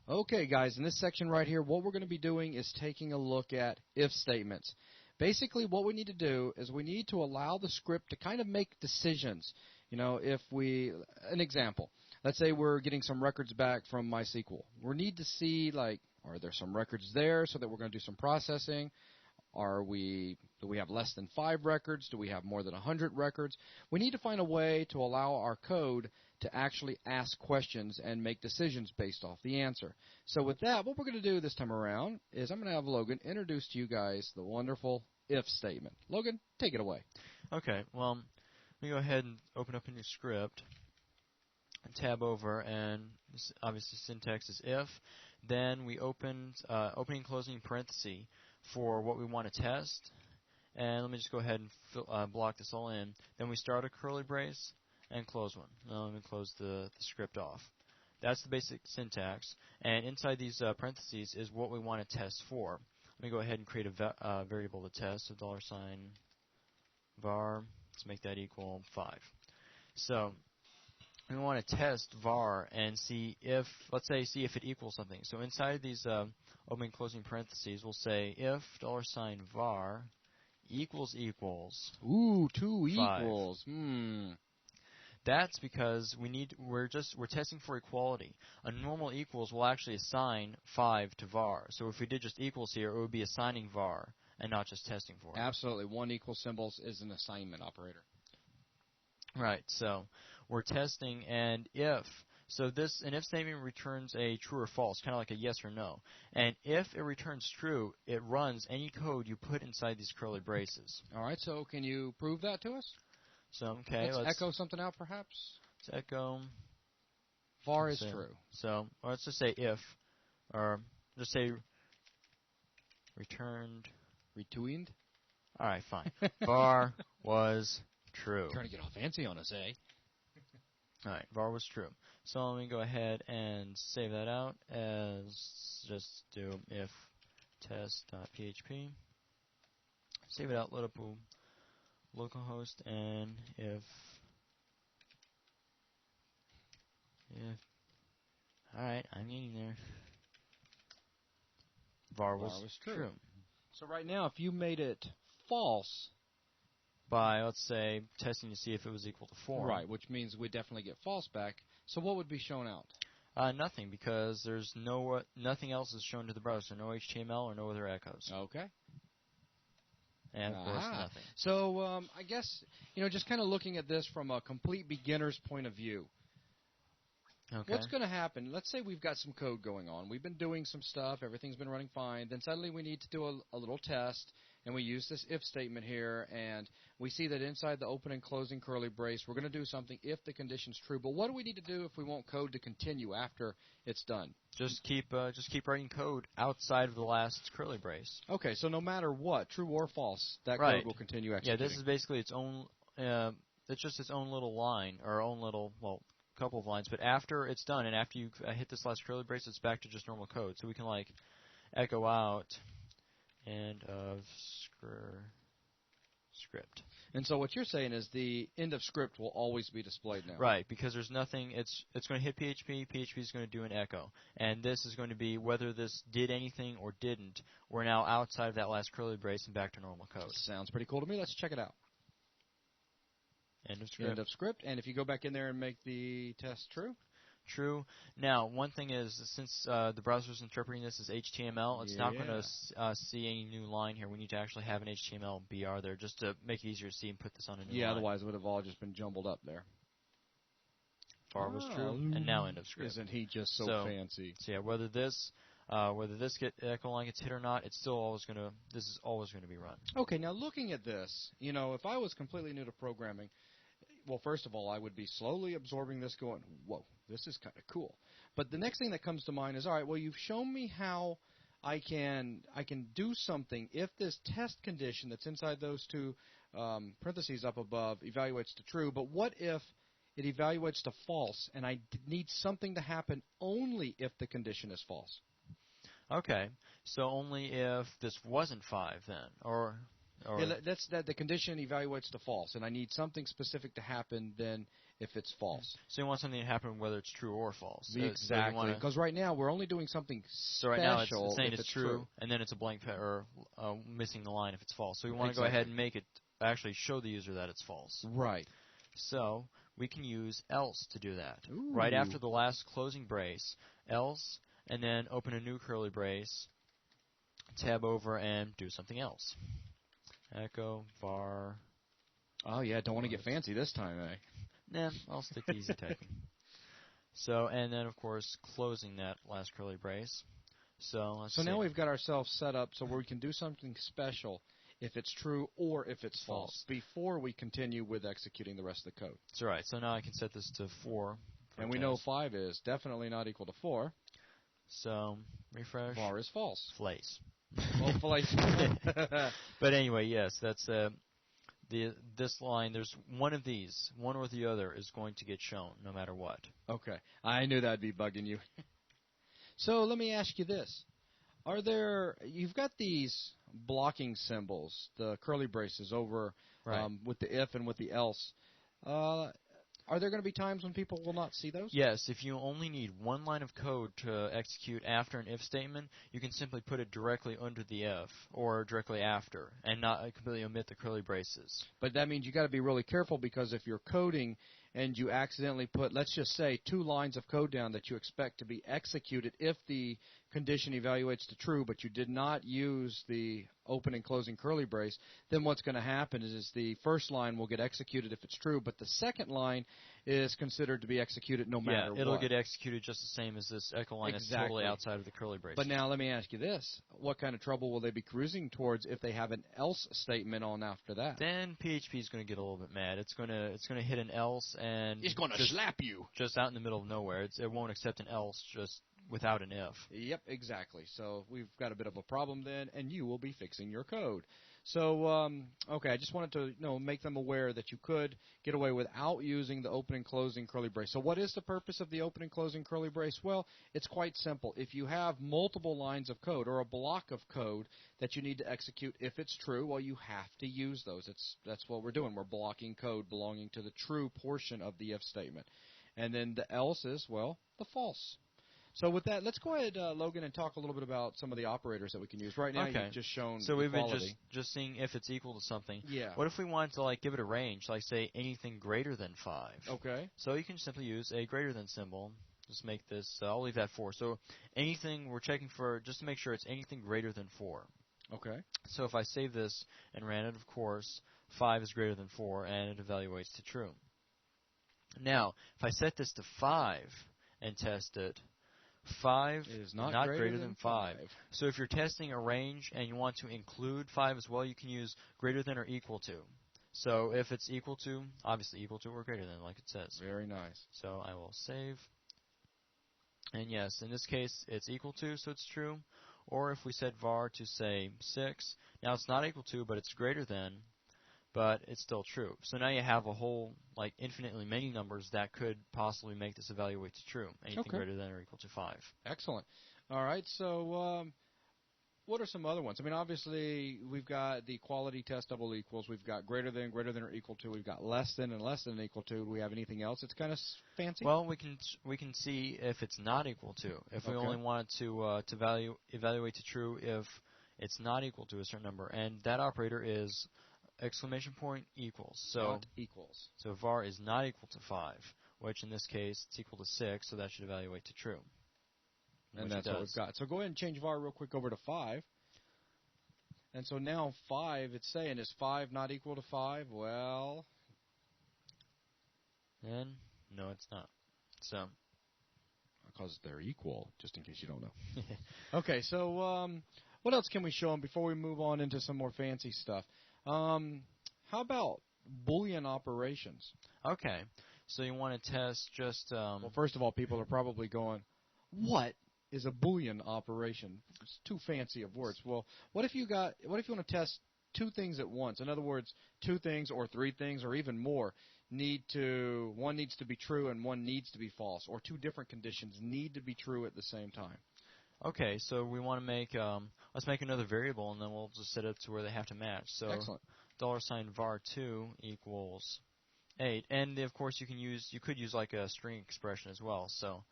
Okay, guys, in this section right here, what we're going to be doing is taking a look at if statements. Basically, what we need to do is we need to allow the script to kind of make decisions. You know, an example, let's say we're getting some records back from MySQL. We need to see, like, are there some records there so that we're going to do some processing? Do we have less than 5 records? Do we have more than 100 records? We need to find a way to allow our code to actually ask questions and make decisions based off the answer. So with that, what we're going to do this time around is I'm going to have Logan introduce to you guys the wonderful if statement. Logan, take it away. Okay, well, let me go ahead and open up a new script and tab over, and this, obviously syntax is if. Then we open opening and closing parenthesis for what we want to test. And let me just go ahead and block this all in. Then we start a curly brace and close one. Now let me close the script off. That's the basic syntax. And inside these parentheses is what we want to test for. Let me go ahead and create a variable to test, so $var. Let's make that equal 5. So we want to test var and see if, let's say, see if it equals something. So inside these opening and closing parentheses, we'll say if $var equals. Ooh, 2 5. equals. That's because we're testing for equality. A normal equals will actually assign 5 to var. So if we did just equals here, it would be assigning var and not just testing for it. Absolutely. 1 equal symbols is an assignment operator. Right. So we're testing an if. So an if statement returns a true or false, kind of like a yes or no. And if it returns true, it runs any code you put inside these curly braces. All right. So can you prove that to us? So okay, let's echo something out, perhaps. Let's echo var is true. So let's just say if, or just say returned. Returned. All right, fine. var was true. Trying to get all fancy on us, eh? All right, var was true. So let me go ahead and save that out as just do if test.php. Save it out, load up localhost, and if all right, I'm getting there. var was true. So right now, if you made it false by, let's say, testing to see if it was equal to 4. Right, which means we definitely get false back. So what would be shown out? Nothing, because there's nothing else is shown to the browser. No HTML or no other echoes. Okay. And of course, nothing. So I guess, just kind of looking at this from a complete beginner's point of view. Okay. What's going to happen? Let's say we've got some code going on. We've been doing some stuff. Everything's been running fine. Then suddenly we need to do a little test, and we use this if statement here, and we see that inside the open and closing curly brace, we're going to do something if the condition's true. But what do we need to do if we want code to continue after it's done? Just keep writing code outside of the last curly brace. Okay, so no matter what, true or false, that code will continue executing. Yeah, this is basically its own. It's just its own little line, or own little couple of lines. But after it's done, and after you hit this last curly brace, it's back to just normal code. So we can echo out end of script. And so what you're saying is the end of script will always be displayed now. Right, because there's nothing. It's going to hit PHP. PHP is going to do an echo, and this is going to be whether this did anything or didn't. We're now outside of that last curly brace and back to normal code. Sounds pretty cool to me. Let's check it out. End of script. End of script. And if you go back in there and make the test true? True. Now, one thing is, since the browser is interpreting this as HTML, it's not going to see any new line here. We need to actually have an HTML BR there just to make it easier to see and put this on a new line. Yeah, otherwise it would have all just been jumbled up there. var was true, and now end of script. Isn't he just so fancy? So yeah, whether this echo line gets hit or not, it's still always going to. This is always going to be run. Okay, now looking at this, if I was completely new to programming, well, first of all, I would be slowly absorbing this, going, whoa, this is kind of cool. But the next thing that comes to mind is, all right, well, you've shown me how I can do something if this test condition that's inside those two parentheses up above evaluates to true. But what if it evaluates to false, and I need something to happen only if the condition is false? Okay, so only if this wasn't 5 then, or Or Yeah, that the condition evaluates to false, and I need something specific to happen then if it's false. so you want something to happen whether it's true or false. Exactly. Because right now we're only doing something So right now it's saying if it's true, and then it's a blank or missing the line if it's false. So we want to go ahead and make it actually show the user that it's false. Right. So we can use else to do that. Ooh. Right after the last closing brace, else, and then open a new curly brace, tab over, and do something else. Echo var. Oh yeah, don't want to get fancy this time, eh? Nah, I'll stick to easy typing. So, and then of course closing that last curly brace. So let's see. Now we've got ourselves set up so we can do something special if it's true or if it's false before we continue with executing the rest of the code. That's right. So now I can set this to 4. And we know 5 is definitely not equal to 4. So refresh. var is false. Flace. Oh, flace. But anyway, yes, that's this line. There's one of these, one or the other, is going to get shown no matter what. Okay, I knew that'd be bugging you. So let me ask you this: you've got these blocking symbols, the curly braces over with the if and with the else. Are there going to be times when people will not see those? Yes, if you only need one line of code to execute after an if statement, you can simply put it directly under the if or directly after and not completely omit the curly braces. But that means you got to be really careful, because if you're coding and you accidentally put, let's just say, 2 lines of code down that you expect to be executed if the condition evaluates to true, but you did not use the open and closing curly brace, then what's going to happen is the first line will get executed if it's true, but the second line is considered to be executed no matter what. Yeah, it'll get executed just the same as this echo line that's totally outside of the curly brace. But now let me ask you this. What kind of trouble will they be cruising towards if they have an else statement on after that? Then PHP is going to get a little bit mad. It's going to hit an else and it's going to slap you just out in the middle of nowhere. It won't accept an else just without an if. Yep, exactly. So we've got a bit of a problem then, and you will be fixing your code. So, okay, I just wanted to make them aware that you could get away without using the open and closing curly brace. So what is the purpose of the open and closing curly brace? Well, it's quite simple. If you have multiple lines of code or a block of code that you need to execute if it's true, well, you have to use those. That's what we're doing. We're blocking code belonging to the true portion of the if statement. And then the else is, well, the false. So with that, let's go ahead, Logan, and talk a little bit about some of the operators that we can use. Right now, you've just shown so we've equality. been just seeing if it's equal to something. Yeah. What if we wanted to give it a range, like say anything greater than 5? Okay. So you can simply use a greater than symbol. Just make this. I'll leave that 4. So anything we're checking for, just to make sure it's anything greater than 4. Okay. So if I save this and ran it, of course, 5 is greater than 4, and it evaluates to true. Now, if I set this to 5 and test it, 5 is not greater than 5. So if you're testing a range and you want to include 5 as well, you can use greater than or equal to. So if it's equal to, obviously equal to or greater than, like it says. Very nice. So I will save. And yes, in this case, it's equal to, so it's true. Or if we set var to, say, 6, now it's not equal to, but it's greater than, but it's still true. So now you have a whole, infinitely many numbers that could possibly make this evaluate to true. Anything greater than or equal to 5. Excellent. All right, so what are some other ones? I mean, obviously, we've got the equality test double equals. We've got greater than or equal to. We've got less than and less than equal to. Do we have anything else? It's kind of fancy. Well, we can see if it's not equal to. If we only wanted to evaluate to true if it's not equal to a certain number, and that operator is exclamation point equals. So not equals. So var is not equal to 5, which in this case it's equal to 6, so that should evaluate to true. And that's what we've got. So go ahead and change var real quick over to 5. And so now 5, it's saying, is 5 not equal to 5? Well, and no, it's not. So because they're equal, just in case you don't know. Okay, so what else can we show them before we move on into some more fancy stuff? How about Boolean operations? Okay, so you want to test just... Well, first of all, people are probably going, what is a Boolean operation? It's too fancy of words. Well, what if you want to test 2 things at once? In other words, 2 things or 3 things or even more one needs to be true and one needs to be false, or 2 different conditions need to be true at the same time. Okay, so we want to make, let's make another variable, and then we'll just set it to where they have to match. So Excellent. $var2 equals 8, and of course you could use like a string expression as well. So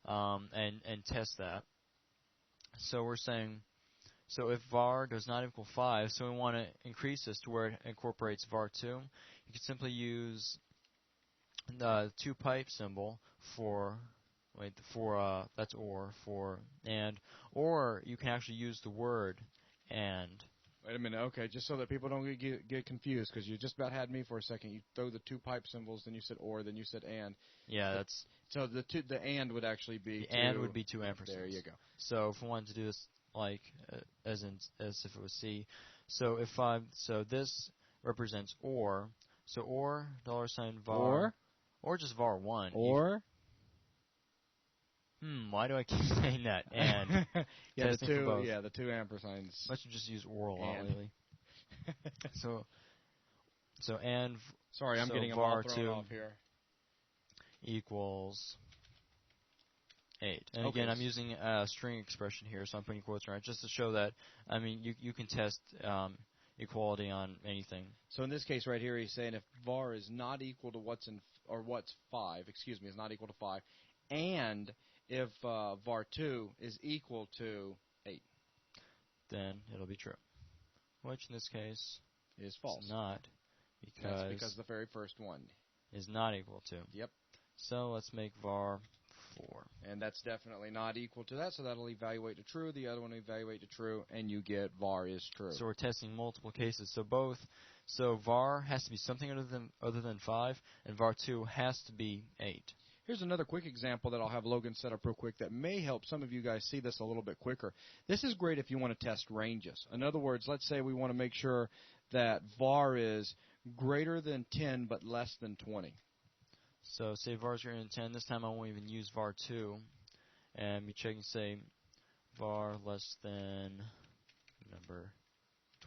and test that. So we're saying, so if var does not equal 5, so we want to increase this to where it incorporates var2. You can simply use the two pipe symbol for that's for and, or you can actually use the word and. Wait a minute. Okay, just so that people don't get confused, because you just about had me for a second. You throw the two pipe symbols, then you said or, then you said and. Yeah, that's. So the and would actually be. The and would be two ampersands. There you go. So if we wanted to do this like as if it was C, so so this represents or. So or $var or just var1 or. Why do I keep saying that? And yeah, the two ampersands. Let's just use or a lot lately. so and. Sorry, I'm getting var thrown off here. Equals 8. And again, I'm using a string expression here, so I'm putting quotes around it just to show that. I mean, you can test equality on anything. So in this case right here, he's saying if var is not equal to what's 5, is not equal to 5, and if var2 is equal to 8, then it'll be true. Which in this case is false. It's not, because the very first one is not equal to. Yep. So let's make var 4. And that's definitely not equal to that, so that'll evaluate to true. The other one will evaluate to true, and you get var is true. So we're testing multiple cases. So var has to be something other than 5, and var2 has to be 8. Here's another quick example that I'll have Logan set up real quick that may help some of you guys see this a little bit quicker. This is great if you want to test ranges. In other words, let's say we want to make sure that var is greater than 10 but less than 20. So say var is greater than 10. This time I won't even use var2 and be checking, say, var less than number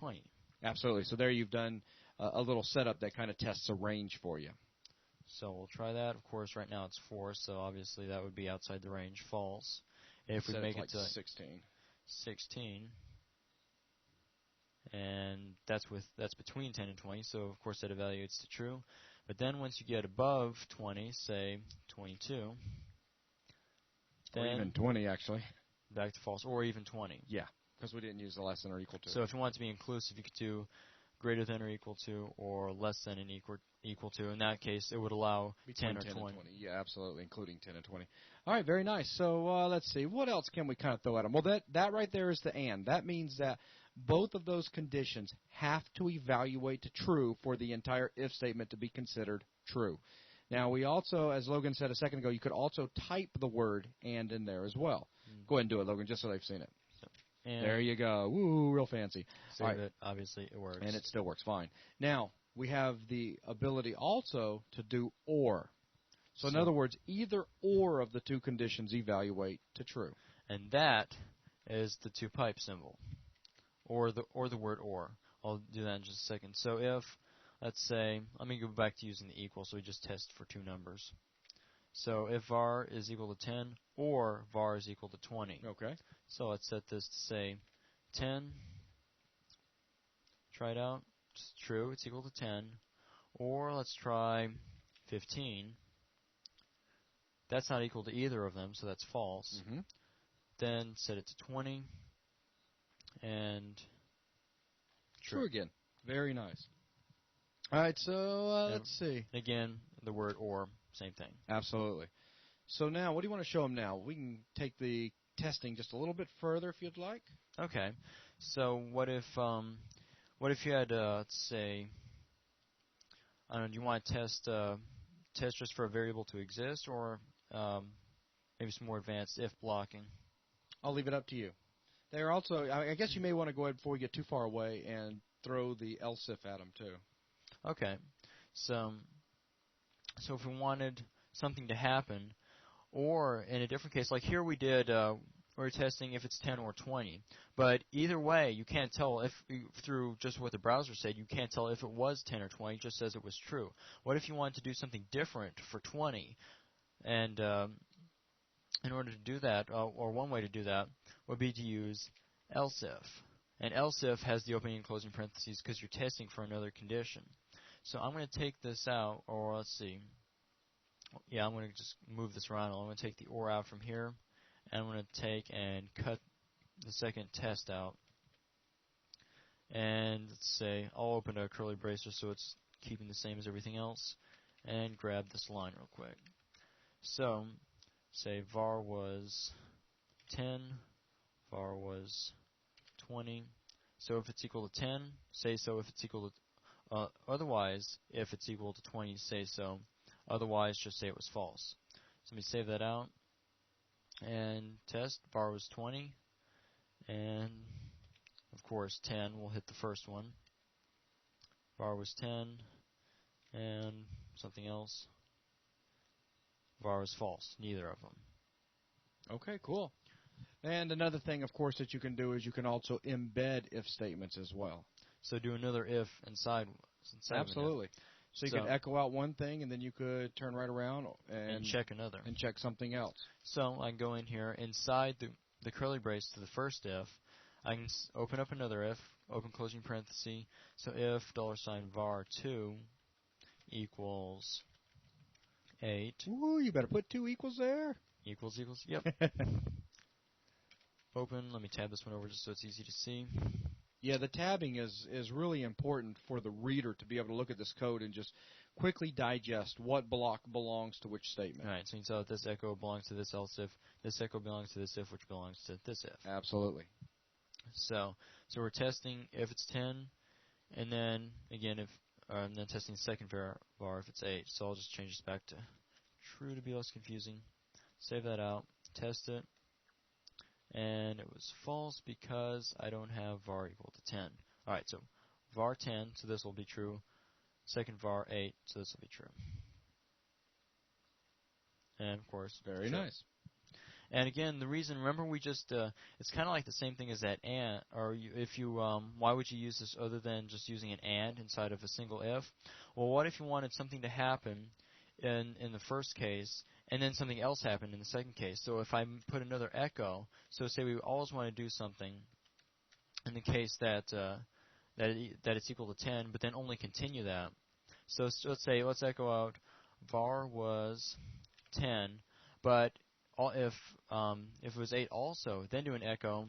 20. Absolutely. So there you've done a little setup that kind of tests a range for you. So we'll try that. Of course, right now it's 4, so obviously that would be outside the range, false. If we make it to 16, and that's between 10 and 20, so of course that evaluates to true. But then once you get above 20, say 22, or even 20 actually, back to false, or even 20. Yeah, because we didn't use the less than or equal to. So if you want it to be inclusive, you could do greater than or equal to, or less than and equal to. In that case, it would allow between 10 or 10 20. And 20. Yeah, absolutely, including 10 and 20. All right, very nice. So let's see. What else can we kind of throw at them? Well, that right there is the and. That means that both of those conditions have to evaluate to true for the entire if statement to be considered true. Now, we also, as Logan said a second ago, you could also type the word and in there as well. Go ahead and do it, Logan, just so they've seen it. And there you go. Woo, real fancy. Save it. Obviously, it works. And it still works fine. Now, we have the ability also to do or. So in other words, either or of the two conditions evaluate to true. And that is the two pipe symbol, or the word or. I'll do that in just a second. So if, let's say, let me go back to using the equal, so we just test for two numbers. So if var is equal to 10 or var is equal to 20. Okay. So let's set this to say 10. Try it out. It's true. It's equal to 10. Or let's try 15. That's not equal to either of them, so that's false. Mm-hmm. Then set it to 20. And true again. Very nice. All right, so let's see. Again, the word or, same thing. Absolutely. So now, what do you want to show them now? We can take the testing just a little bit further if you'd like. Okay. So what if you had, let's say, I don't know, do you want to test just for a variable to exist, or maybe some more advanced if blocking? I'll leave it up to you. There also, I guess you may want to go ahead before we get too far away and throw the else if at them too. Okay. So if we wanted something to happen, or in a different case, like here we did, we're testing if it's 10 or 20. But either way, you can't tell if through just what the browser said, you can't tell if it was 10 or 20, just says it was true. What if you wanted to do something different for 20? And in order to do that, or one way to do that, would be to use else if. And else if has the opening and closing parentheses because you're testing for another condition. So I'm going to take this out, or let's see. Yeah, I'm going to just move this around. I'm going to take the or out from here, and I'm going to take and cut the second test out. And let's say I'll open a curly bracer so it's keeping the same as everything else, and grab this line real quick. So, say var was 10, var was 20. So if it's equal to 10, say so. If it's equal to otherwise, if it's equal to 20, say so. Otherwise, just say it was false. So let me save that out and test. Var was 20, and of course 10 will hit the first one. Var was 10, and something else. Var was false. Neither of them. Okay, cool. And another thing, of course, that you can do is you can also embed if statements as well. So do another if inside Absolutely. Of an if. So you could echo out one thing, and then you could turn right around and check another. And check something else. So I can go in here inside the curly brace to the first if. I can open up another if, open closing parenthesis. So if $var2 equals 8. Ooh, you better put 2 equals there. Equals, yep. Open. Let me tab this one over just so it's easy to see. Yeah, the tabbing is really important for the reader to be able to look at this code and just quickly digest what block belongs to which statement. All right, so you can tell that this echo belongs to this else if, this echo belongs to this if, which belongs to this if. Absolutely. So we're testing if it's 10, and then again and then testing the second var if it's 8. So I'll just change this back to true to be less confusing. Save that out, test it, and it was false because I don't have var equal to 10. All right, so var 10, so this will be true. Second var 8, so this will be true. And of course, very true. nice. And again, the reason, remember we just, it's kind of like the same thing as that and, or why would you use this other than just using an and inside of a single if? Well, what if you wanted something to happen in the first case, and then something else happened in the second case? So if I put another echo, so say we always want to do something in the case that it's equal to 10, but then only continue that. So let's echo out var was 10, but if it was 8 also, then do an echo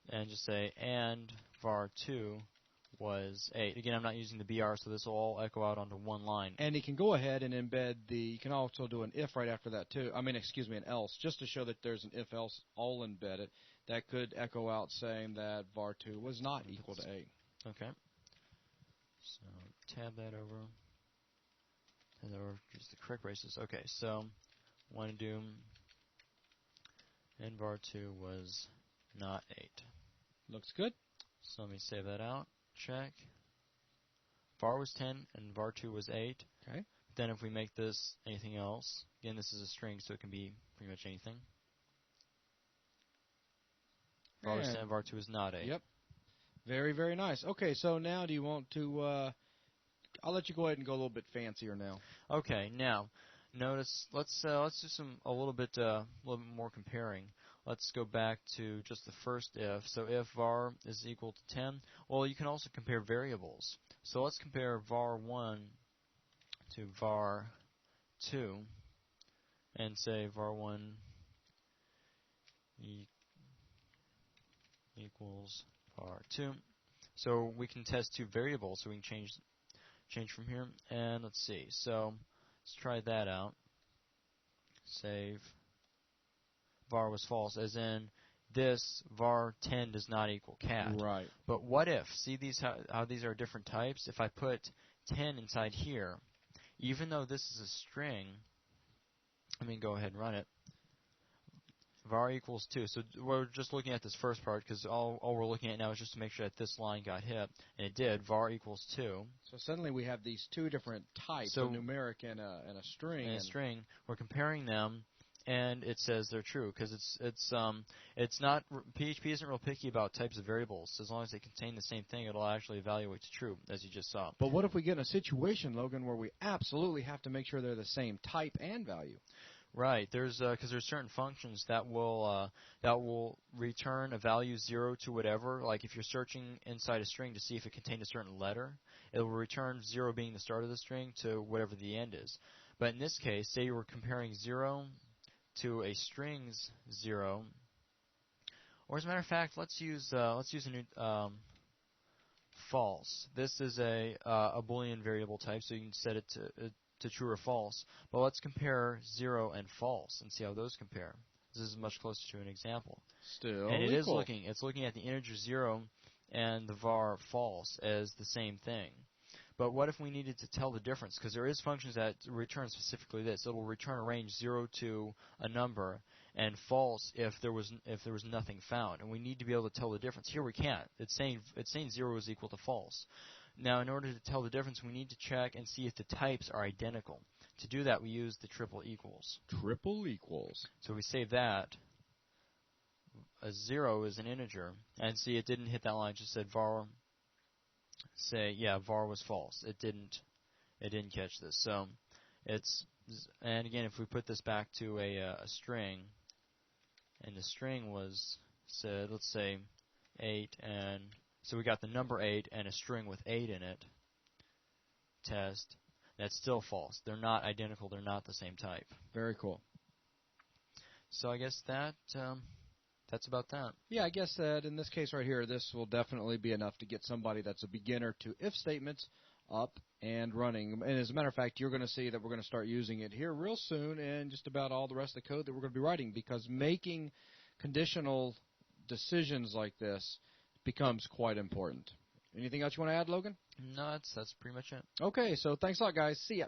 and just say and var2 was 8. Again, I'm not using the BR, so this will all echo out onto one line. And you can go ahead and embed you can also do an if right after that too. An else, just to show that there's an if else all embedded. That could echo out saying that var2 was not equal to 8. Okay. So tab that over. And over use the correct braces. Okay, so want to do and var2 was not 8. Looks good. So let me save that out. Check. Var was 10 and var2 was 8. Okay. Then if we make this anything else, again this is a string so it can be pretty much anything. Var was 10, var2 is not 8. Yep. Very, very nice. Okay, so now do you want to I'll let you go ahead and go a little bit fancier now. Okay, now notice let's do a little bit more comparing. Let's go back to just the first if. So if var is equal to 10, well, you can also compare variables. So let's compare var1 to var2 and say var1 equals var2. So we can test two variables, so we can change from here. And let's see. So let's try that out. Save. Var was false, as in this var10 does not equal cat. Right. But what if, see these how these are different types? If I put 10 inside here, even though this is a string, let me go ahead and run it. Var equals 2. So we're just looking at this first part because all we're looking at now is just to make sure that this line got hit, and it did. Var equals 2. So suddenly we have these two different types, a numeric and a string. And a string. We're comparing them, and it says they're true because it's not PHP isn't real picky about types of variables. As long as they contain the same thing, it'll actually evaluate to true, as you just saw. But what if we get in a situation, Logan, where we absolutely have to make sure they're the same type and value? Right. There's because there's certain functions that will return a value 0 to whatever. Like if you're searching inside a string to see if it contained a certain letter, it will return 0 being the start of the string to whatever the end is. But in this case, say you were comparing 0 to a string's 0, or as a matter of fact, let's use a new false. This is a Boolean variable type, so you can set it to true or false. But let's compare 0 and false and see how those compare. This is much closer to an example. Still and equal. It's looking at the integer 0 and the var false as the same thing. But what if we needed to tell the difference? Because there is functions that return specifically this. It will return a range 0 to a number, and false if there was nothing found. And we need to be able to tell the difference. Here we can't. It's saying 0 is equal to false. Now, in order to tell the difference, we need to check and see if the types are identical. To do that, we use the triple equals. Triple equals. So we save that. A 0 is an integer, and see, it didn't hit that line. It just said var. Var was false. It didn't catch this. So and again, if we put this back to a string, and the string was said, let's say 8, and so we got the number 8 and a string with 8 in it. Test. That's still false. They're not identical. They're not the same type. Very cool. So I guess that's about that. Yeah, I guess that in this case right here, this will definitely be enough to get somebody that's a beginner to if statements up and running. And as a matter of fact, you're going to see that we're going to start using it here real soon and just about all the rest of the code that we're going to be writing, because making conditional decisions like this becomes quite important. Anything else you want to add, Logan? No, that's pretty much it. Okay, so thanks a lot, guys. See ya.